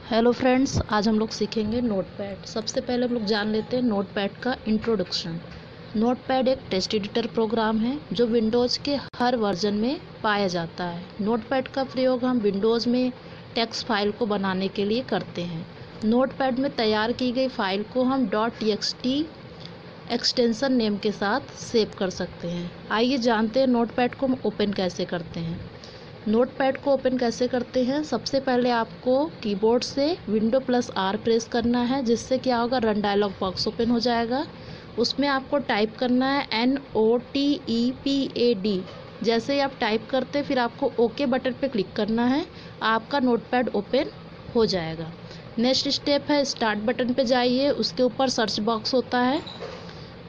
Hello friends, आज हम लोग सीखेंगे नोटपैड। सबसे पहले हम लोग जान लेते हैं नोटपैड का इंट्रोडक्शन। नोटपैड एक टेक्स्ट एडिटर प्रोग्राम है जो विंडोज़ के हर वर्जन में पाया जाता है। नोटपैड का प्रयोग हम विंडोज़ में टेक्स्ट फाइल को बनाने के लिए करते हैं। नोटपैड में तैयार की गई फाइल को हम .txt एक्सटेंशन नेम के साथ सेव कर सकते हैं। आइए जानते हैं नोटपैड को हम ओपन कैसे करते हैं। नोटपैड को ओपन कैसे करते हैं। सबसे पहले आपको कीबोर्ड से Window+R प्रेस करना है, जिससे क्या होगा, रन डायलॉग बॉक्स ओपन हो जाएगा। उसमें आपको टाइप करना है NOTEPAD। जैसे ही आप टाइप करते फिर आपको ओके बटन पे क्लिक करना है, आपका नोटपैड ओपन हो जाएगा। नेक्स्ट स्टेप है स्टार्ट बटन पे जाइए, उसके ऊपर सर्च बॉक्स होता है,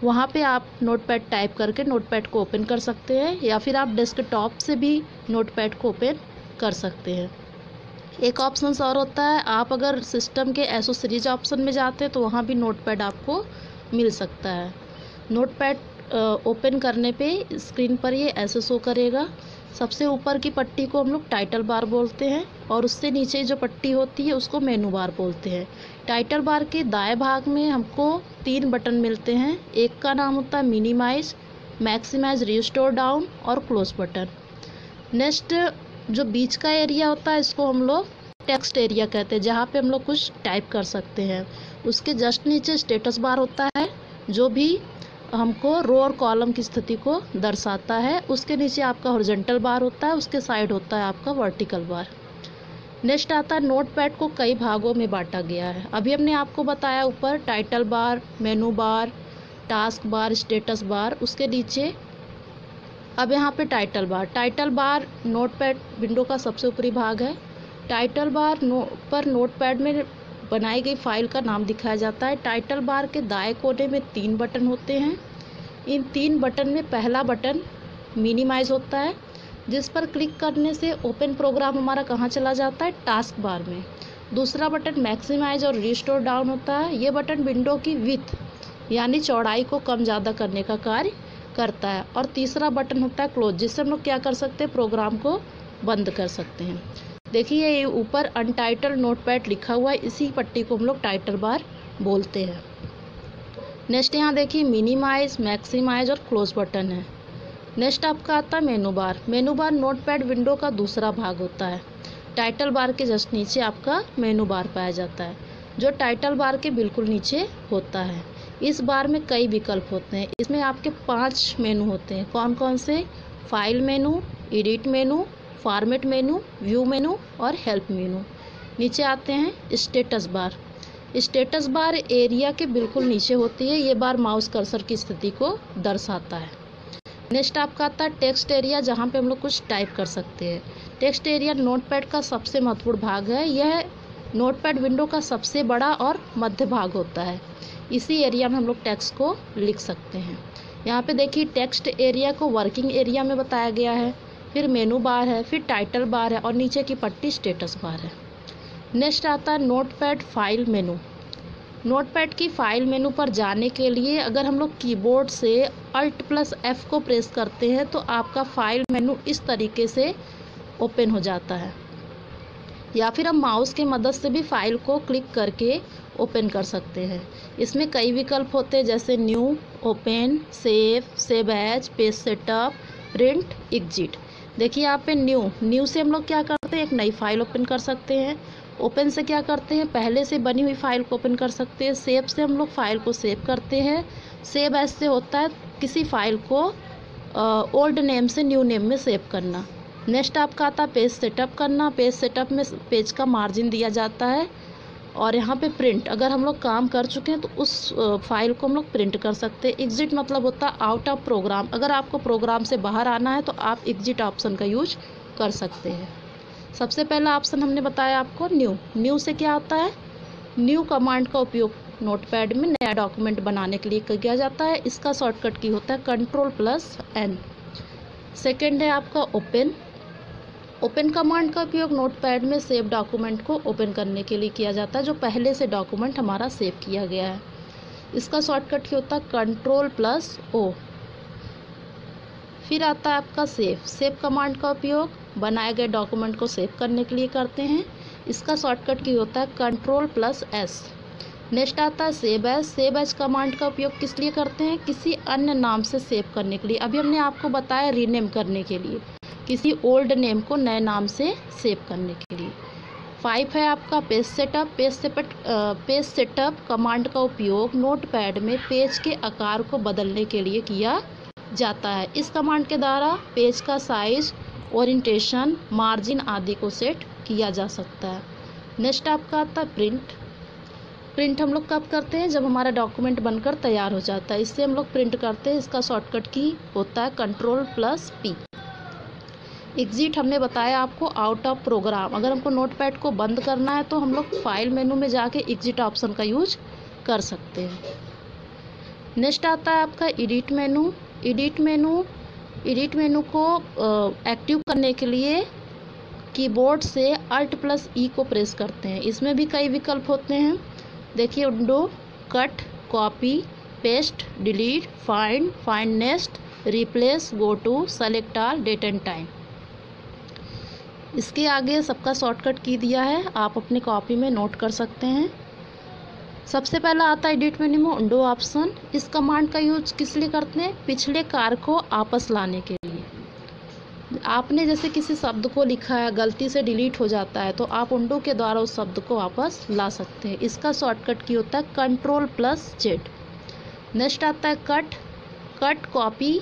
वहाँ पे आप नोटपैड टाइप करके नोटपैड को ओपन कर सकते हैं, या फिर आप डेस्कटॉप से भी नोटपैड को ओपन कर सकते हैं। एक ऑप्शन और होता है, आप अगर सिस्टम के एसोसीरीज ऑप्शन में जाते हैं तो वहाँ भी नोटपैड आपको मिल सकता है। नोटपैड ओपन करने पे स्क्रीन पर ये ऐसे शो करेगा। सबसे ऊपर की पट्टी को हम लोग टाइटल बार बोलते हैं और उससे नीचे जो पट्टी होती है उसको मेनू बार बोलते हैं। टाइटल बार के दाएं भाग में हमको 3 बटन मिलते हैं। एक का नाम होता है मिनिमाइज, मैक्सिमाइज, रिस्टोर डाउन और क्लोज बटन। नेक्स्ट जो बीच का एरिया होता है इसको हम लोग टेक्स्ट एरिया कहते हैं, जहाँ पे हम लोग कुछ टाइप कर सकते हैं। उसके जस्ट नीचे स्टेटस बार होता है जो भी हमको रो और कॉलम की स्थिति को दर्शाता है। उसके नीचे आपका हॉरिजॉन्टल बार होता है, उसके साइड होता है आपका वर्टिकल बार। नेक्स्ट आता है नोटपैड को कई भागों में बांटा गया है। अभी हमने आपको बताया ऊपर टाइटल बार, मेनू बार, टास्क बार, स्टेटस बार। उसके नीचे अब यहाँ पे टाइटल बार नोटपैड विंडो का सबसे ऊपरी भाग है। टाइटल बार पर नोटपैड में बनाई गई फाइल का नाम दिखाया जाता है। टाइटल बार के दाएं कोने में 3 बटन होते हैं। इन 3 बटन में पहला बटन मिनिमाइज होता है, जिस पर क्लिक करने से ओपन प्रोग्राम हमारा कहाँ चला जाता है, टास्क बार में। दूसरा बटन मैक्सिमाइज और रिस्टोर डाउन होता है। ये बटन विंडो की विड्थ यानी चौड़ाई को कम ज़्यादा करने का कार्य करता है। और तीसरा बटन होता है क्लोज, जिससे हम लोग क्या कर सकते हैं, प्रोग्राम को बंद कर सकते हैं। देखिए ये ऊपर अनटाइटल्ड नोटपैड लिखा हुआ है, इसी पट्टी को हम लोग टाइटल बार बोलते हैं। नेक्स्ट यहाँ देखिए मिनिमाइज, मैक्सिमाइज और क्लोज बटन है। नेक्स्ट आपका आता है मेनू बार। मेनू बार नोटपैड विंडो का दूसरा भाग होता है। टाइटल बार के जस्ट नीचे आपका मेनू बार पाया जाता है, जो टाइटल बार के बिल्कुल नीचे होता है। इस बार में कई विकल्प होते हैं। इसमें आपके 5 मेनू होते हैं। कौन कौन से? फाइल मेनू, एडिट मेनू, फॉर्मेट मेनू, व्यू मेनू और हेल्प मेनू। नीचे आते हैं status bar. Status bar area के बिल्कुल नीचे होती है। ये बार माउस कर्सर की स्थिति को दर्शाता है। नेक्स्ट आपका आता है टेक्स्ट एरिया, जहाँ पे हम लोग कुछ टाइप कर सकते हैं। टेक्स्ट एरिया नोटपैड का सबसे महत्वपूर्ण भाग है। यह नोटपैड विंडो का सबसे बड़ा और मध्य भाग होता है। इसी एरिया में हम लोग टेक्स्ट को लिख सकते हैं। यहाँ पे देखिए टेक्स्ट एरिया को वर्किंग एरिया में बताया गया है, फिर मेनू बार है, फिर टाइटल बार है और नीचे की पट्टी स्टेटस बार है। नेक्स्ट आता है नोटपैड फाइल मेनू। नोटपैड की फाइल मेनू पर जाने के लिए अगर हम लोग कीबोर्ड से Alt+F को प्रेस करते हैं तो आपका फाइल मेनू इस तरीके से ओपन हो जाता है, या फिर हम माउस की मदद से भी फाइल को क्लिक करके ओपन कर सकते हैं। इसमें कई विकल्प होते हैं, जैसे new, open, save as, page setup, print, exit. देखिए यहाँ पे न्यू से हम लोग क्या करते हैं, एक नई फाइल ओपन कर सकते हैं। ओपन से क्या करते हैं, पहले से बनी हुई फाइल को ओपन कर सकते हैं। सेव से हम लोग फाइल को सेव करते हैं। सेव एज से होता है किसी फाइल को ओल्ड नेम से न्यू नेम में सेव करना। नेक्स्ट आपका आता है पेज सेटअप करना। पेज सेटअप में पेज का मार्जिन दिया जाता है। और यहाँ पे प्रिंट, अगर हम लोग काम कर चुके हैं तो उस फाइल को हम लोग प्रिंट कर सकते हैं। एग्जिट मतलब होता है आउट ऑफ प्रोग्राम। अगर आपको प्रोग्राम से बाहर आना है तो आप एग्जिट ऑप्शन का यूज कर सकते हैं। सबसे पहला ऑप्शन हमने बताया आपको न्यू से क्या होता है, न्यू कमांड का उपयोग नोटपैड में नया डॉक्यूमेंट बनाने के लिए किया जाता है। इसका शॉर्टकट की होता है Ctrl+N। सेकेंड है आपका ओपन कमांड का उपयोग नोटपैड में सेव डॉक्यूमेंट को ओपन करने के लिए किया जाता है, जो पहले से डॉक्यूमेंट हमारा सेव किया गया है। इसका शॉर्टकट की होता है Ctrl+O। फिर आता है आपका सेव कमांड का उपयोग बनाए गए डॉक्यूमेंट को सेव करने के लिए करते हैं। इसका शॉर्टकट की होता है कंट्रोल प्लस एस। नेक्स्ट आता है save as. Save as command का उपयोग किस लिए करते हैं? किसी अन्य नाम से सेव करने के लिए। अभी हमने आपको बताया रीनेम करने के लिए, किसी ओल्ड नेम को नए नाम से सेव करने के लिए। 5 है आपका page setup. Page setup command का उपयोग नोटपैड में पेज के आकार को बदलने के लिए किया जाता है। इस कमांड के द्वारा पेज का साइज, ओरिएंटेशन, मार्जिन आदि को सेट किया जा सकता है। नेक्स्ट आपका आता है प्रिंट। प्रिंट हम लोग कब करते हैं? जब हमारा डॉक्यूमेंट बनकर तैयार हो जाता है, इससे हम लोग प्रिंट करते हैं। इसका शॉर्टकट की होता है कंट्रोल प्लस पी। एग्जिट हमने बताया आपको आउट ऑफ प्रोग्राम। अगर हमको नोटपैड को बंद करना है तो हम लोग फाइल मेनू में जाके एग्जिट ऑप्शन का यूज कर सकते हैं। नेक्स्ट आता है आपका एडिट मेनू। एडिट मेनू को एक्टिव करने के लिए कीबोर्ड से अल्ट प्लस ई को प्रेस करते हैं। इसमें भी कई विकल्प होते हैं, देखिए undo, cut, copy, paste, delete, find next, replace, go to, select all, date and time. इसके आगे सबका शॉर्टकट की दिया है, आप अपनी कॉपी में नोट कर सकते हैं। सबसे पहला आता है एडिट मेन्यू में उंडो ऑप्शन। इस कमांड का यूज किस लिए करते हैं? पिछले कार्य को वापस लाने के लिए। आपने जैसे किसी शब्द को लिखा है, गलती से डिलीट हो जाता है, तो आप उंडो के द्वारा उस शब्द को वापस ला सकते हैं। इसका शॉर्टकट की होता है कंट्रोल प्लस जेड। नेक्स्ट आता है कट कॉपी।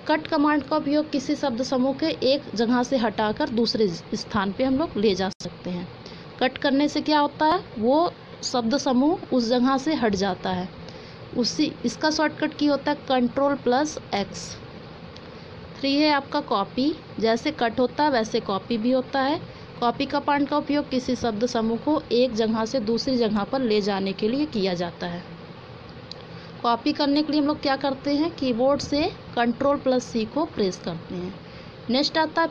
कट कमांड का उपयोग किसी शब्द समूह के एक जगह से हटाकर दूसरे स्थान पे हम लोग ले जा सकते हैं। कट करने से क्या होता है? वो शब्द समूह उस जगह से हट जाता है। इसका शॉर्टकट की होता है कंट्रोल प्लस एक्स। 3 है आपका कॉपी। जैसे कट होता है वैसे कॉपी भी होता है। कॉपी कमांड का उपयोग किसी शब्द समूह को एक जगह से दूसरी जगह पर ले जाने के लिए किया जाता है। कॉपी करने के लिए हम लोग क्या करते हैं? कीबोर्ड से कंट्रोल प्लस सी को प्रेस करते हैं। नेक्स्ट आता है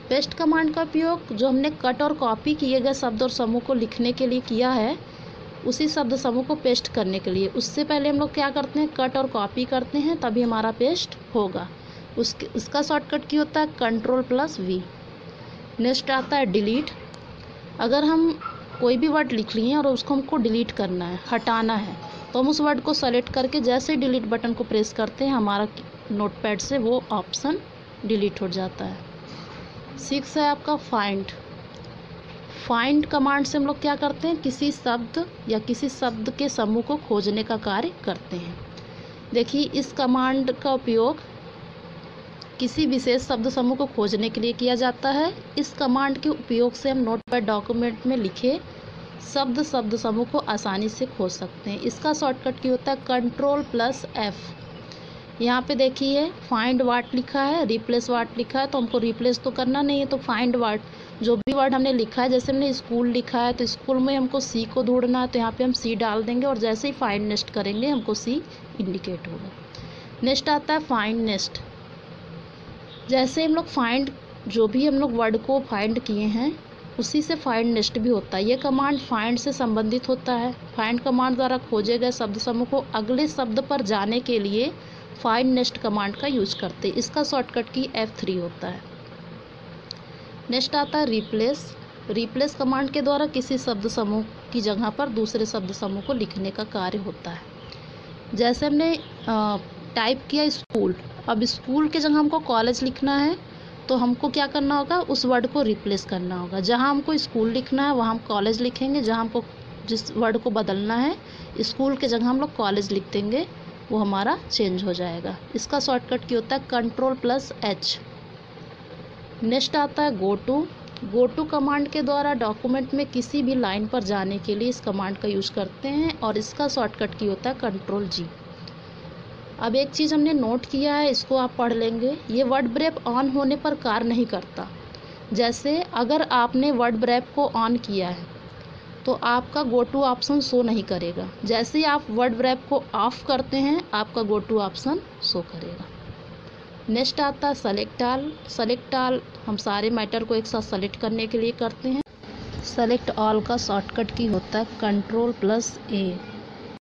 पेस्ट कमांड का उपयोग जो हमने कट और कॉपी किए गए शब्द और समूह को लिखने के लिए किया है, उसी शब्द समूह को पेस्ट करने के लिए। उससे पहले हम लोग क्या करते हैं? कट और कॉपी करते हैं, तभी हमारा पेस्ट होगा। उसका शॉर्टकट की होता है कंट्रोल प्लस वी। नेक्स्ट आता है डिलीट। अगर हम कोई भी वर्ड लिख लिए और उसको हमको डिलीट करना है, हटाना है, तो हम उस वर्ड को सेलेक्ट करके जैसे ही डिलीट बटन को प्रेस करते हैं, हमारा नोटपैड से वो ऑप्शन डिलीट हो जाता है। 6 है आपका फाइंड कमांड से हम लोग क्या करते हैं? किसी शब्द या किसी शब्द के समूह को खोजने का कार्य करते हैं। देखिए इस कमांड का उपयोग किसी विशेष शब्द समूह को खोजने के लिए किया जाता है। इस कमांड के उपयोग से हम नोटपैड डॉक्यूमेंट में लिखे शब्द समूह को आसानी से खोज सकते हैं। इसका शॉर्टकट की होता है कंट्रोल प्लस एफ। यहाँ पे देखिए फाइंड वर्ड लिखा है, रिप्लेस वर्ड लिखा है, तो हमको रिप्लेस तो करना नहीं है, तो फाइंड वर्ड, जो भी वर्ड हमने लिखा है, जैसे हमने स्कूल लिखा है तो स्कूल में हमको सी को ढूंढना है, तो यहाँ पे हम सी डाल देंगे और जैसे ही फाइंड नेक्स्ट करेंगे हमको सी इंडिकेट होगा। नेक्स्ट आता है फाइंड नेक्स्ट। जैसे हम लोग फाइंड, जो भी हम लोग वर्ड को फाइंड किए हैं उसी से फाइंड नेक्स्ट भी होता है। ये कमांड फाइंड से संबंधित होता है। फाइंड कमांड द्वारा खोजे गए शब्द समूह को अगले शब्द पर जाने के लिए फाइंड नेक्स्ट कमांड का यूज करते हैं। इसका शॉर्टकट की F3 होता है। नेक्स्ट आता है रिप्लेस कमांड के द्वारा किसी शब्द समूह की जगह पर दूसरे शब्द समूह को लिखने का कार्य होता है। जैसे हमने टाइप किया स्कूल, अब स्कूल के जगह हमको कॉलेज लिखना है, तो हमको क्या करना होगा? उस वर्ड को रिप्लेस करना होगा। जहाँ हमको स्कूल लिखना है वहाँ हम कॉलेज लिखेंगे, जहाँ हमको जिस वर्ड को बदलना है स्कूल के जगह हम लोग कॉलेज लिख देंगे, वो हमारा चेंज हो जाएगा। इसका शॉर्टकट की होता है कंट्रोल प्लस एच। नेक्स्ट आता है गो टू कमांड के द्वारा डॉक्यूमेंट में किसी भी लाइन पर जाने के लिए इस कमांड का यूज करते हैं और इसका शॉर्टकट की होता है कंट्रोल जी। अब एक चीज़ हमने नोट किया है, इसको आप पढ़ लेंगे। ये वर्ड ब्रेक ऑन होने पर कार्य नहीं करता। जैसे अगर आपने वर्ड ब्रेक को ऑन किया है तो आपका गो टू ऑप्शन शो नहीं करेगा। जैसे ही आप वर्ड ब्रेक को ऑफ करते हैं आपका गो टू ऑप्शन शो करेगा। नेक्स्ट आता है सेलेक्ट ऑल हम सारे मैटर को एक साथ सेलेक्ट करने के लिए करते हैं। सेलेक्ट ऑल का शॉर्टकट की होता है कंट्रोल प्लस ए।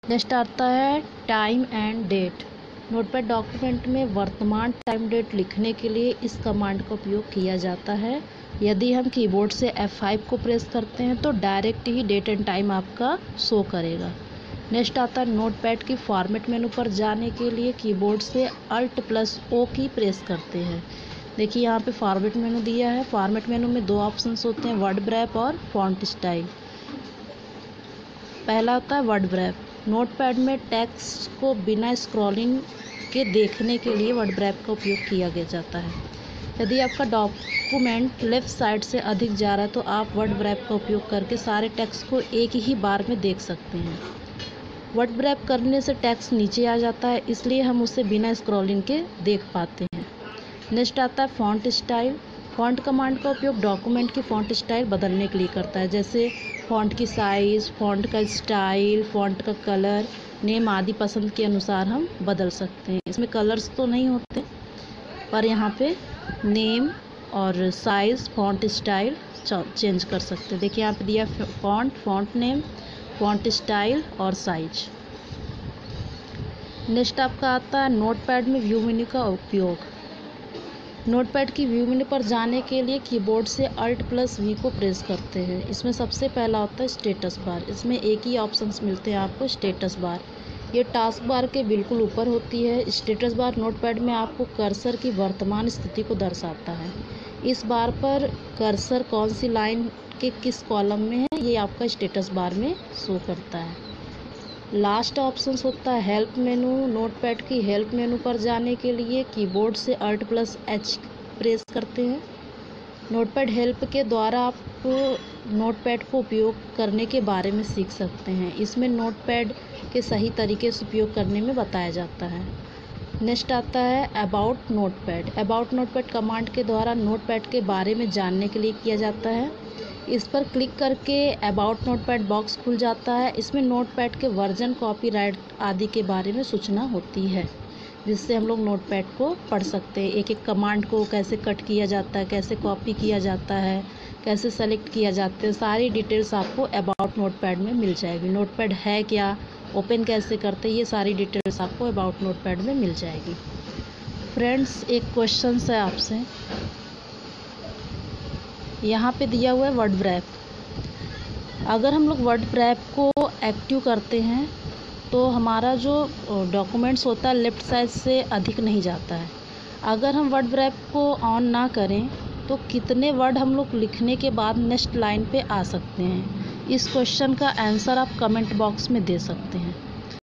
नेक्स्ट आता है time and date. Notepad document में वर्तमान टाइम डेट लिखने के लिए इस कमांड का उपयोग किया जाता है। यदि हम कीबोर्ड से F5 को प्रेस करते हैं तो डायरेक्ट ही डेट एंड टाइम आपका शो करेगा। नेक्स्ट आता है नोटपैड की फॉर्मेट मेनू पर जाने के लिए कीबोर्ड से Alt+O की प्रेस करते हैं। देखिए यहाँ पे फॉर्मेट मेनू दिया है। फॉर्मेट मेनू में दो ऑप्शंस होते हैं, वर्ड रैप और फॉन्ट स्टाइल। पहला होता है वर्ड रैप। नोटपैड में टेक्स्ट को बिना स्क्रॉलिंग के देखने के लिए वर्ड रैप का उपयोग किया जाता है। यदि आपका डॉक्यूमेंट लेफ्ट साइड से अधिक जा रहा है तो आप वर्ड रैप का उपयोग करके सारे टेक्स्ट को एक ही बार में देख सकते हैं। वर्ड रैप करने से टेक्स्ट नीचे आ जाता है, इसलिए हम उसे बिना स्क्रॉलिंग के देख पाते हैं। नेक्स्ट आता है फॉन्ट स्टाइल। फॉन्ट कमांड का उपयोग डॉक्यूमेंट की फॉन्ट स्टाइल बदलने के लिए करता है, जैसे फॉन्ट की साइज़, फॉन्ट का स्टाइल, फॉन्ट का कलर, नेम आदि पसंद के अनुसार हम बदल सकते हैं। इसमें कलर्स तो नहीं होते, पर यहाँ पे नेम और साइज़, फॉन्ट स्टाइल चेंज कर सकते हैं। देखिए यहाँ पे दिया फॉन्ट नेम, फॉन्ट स्टाइल और साइज। नेक्स्ट आपका आता है नोटपैड में व्यू मेन्यू का उपयोग। नोटपैड की व्यू मेन्यू पर जाने के लिए कीबोर्ड से Alt+V को प्रेस करते हैं। इसमें सबसे पहला होता है स्टेटस बार। इसमें एक ही ऑप्शंस मिलते हैं आपको, स्टेटस बार। ये टास्क बार के बिल्कुल ऊपर होती है। स्टेटस बार नोटपैड में आपको कर्सर की वर्तमान स्थिति को दर्शाता है। इस बार पर कर्सर कौन सी लाइन के किस कॉलम में है, ये आपका स्टेटस बार में शो करता है। लास्ट ऑप्शन होता है हेल्प मेनू। नोटपैड की हेल्प मेनू पर जाने के लिए कीबोर्ड से Alt+H प्रेस करते हैं। नोटपैड हेल्प के द्वारा आप नोटपैड को उपयोग करने के बारे में सीख सकते हैं। इसमें नोटपैड के सही तरीके से उपयोग करने में बताया जाता है। नेक्स्ट आता है about notepad. About notepad command के द्वारा नोटपैड के बारे में जानने के लिए किया जाता है। इस पर क्लिक करके अबाउट नोटपैड बॉक्स खुल जाता है। इसमें नोटपैड के वर्जन, कॉपीराइट आदि के बारे में सूचना होती है, जिससे हम लोग नोटपैड को पढ़ सकते हैं। एक एक कमांड को कैसे कट किया जाता है, कैसे कॉपी किया जाता है, कैसे सेलेक्ट किया जाता है, सारी डिटेल्स आपको अबाउट नोटपैड में मिल जाएगी। नोटपैड है क्या, ओपन कैसे करते हैं, ये सारी डिटेल्स आपको अबाउट नोटपैड में मिल जाएगी। फ्रेंड्स, एक क्वेश्चन है आपसे। यहाँ पे दिया हुआ है वर्ड रैप। अगर हम लोग वर्ड रैप को एक्टिव करते हैं तो हमारा जो डॉक्यूमेंट्स होता है लेफ़्ट साइड से अधिक नहीं जाता है। अगर हम वर्ड रैप को ऑन ना करें तो कितने वर्ड हम लोग लिखने के बाद नेक्स्ट लाइन पे आ सकते हैं? इस क्वेश्चन का आंसर आप कमेंट बॉक्स में दे सकते हैं।